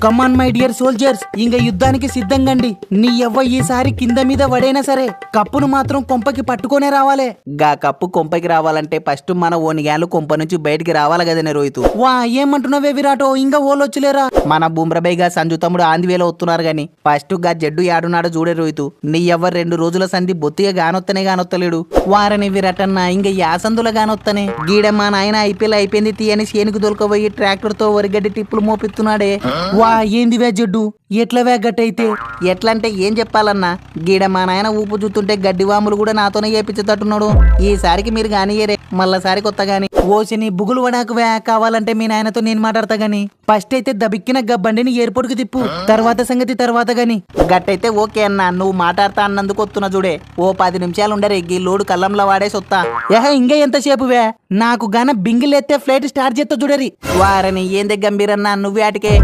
Come on my dear soldiers, ఇంక యుద్ధానికి సిద్ధంగండి. నీ ఎవ్వ ఈసారి కింద మీద పడైనా సరే కప్పును మాత్రం కొంపకి పట్టుకొనే రావాలే. గా కప్పు కొంపకి రావాలంటే ఫస్ట్ మన ఓనిగాళ్ళు కొంప నుంచి బయటికి రావాలి కదనే రోహితు. వా ఏమంటున్నావే విరాటో, ఇంకా ఓలొచ్చులేరా? మన బుమ్రబైగా సంజు తమ్ముడు ఆందివేలో వస్తున్నారు గాని ఫస్ట్ గా జడ్డు యాడున్నాడో చూడే రోహితు. నీ ఎవ్వ 2 రోజుల సంధి బొత్తిగా గానొత్తనే గానొత్తలేడు. వారని విరాటన్న ఇంకా యాసందుల గానొత్తనే. గీడ మా నాయన ఐపీఎల్ అయిపోయింది తీయని చేనుకు దొరకపోయి ట్రాక్టర్ తో వరిగడ్డి టిప్పులు మోపిస్తున్నాడే. వా ఏంది వే జడ్డు, ఎట్లా వే గట్టయితే? ఎట్లంటే ఏం చెప్పాలన్నా, గీడ మా నాయన ఊపు చూస్తుంటే గడ్డి వాములు కూడా నాతోనే చేపించేటట్టున్నాడు. ఈసారికి మీరు గానియరే, మళ్ళసారి కొత్త గాని. ఓసిని బుగులు వడాకు వే, కావాలంటే మీ నాయనతో నేను మాట్లాడతా గాని ఫస్ట్ అయితే దబిక్కిన బండిని ఎయిర్పోర్ట్ కి తిప్పు, తర్వాత సంగతి తర్వాత గాని. గట్టయితే ఓకే అన్నా, నువ్వు మాట్లాడతా అన్నందుకు వస్తున్నా చూడే. ఓ 10 నిమిషాలు ఉండరే, గీ లోడు కల్లంలో వాడేసి వస్తా. ఇంకా ఎంతసేపు వే? నాకు గాన బింగిలెత్తే ఫ్లైట్ స్టార్ట్ చేస్తా చూడరి. వారని ఏందే గంభీరన్నా, నువ్వే ఆటికే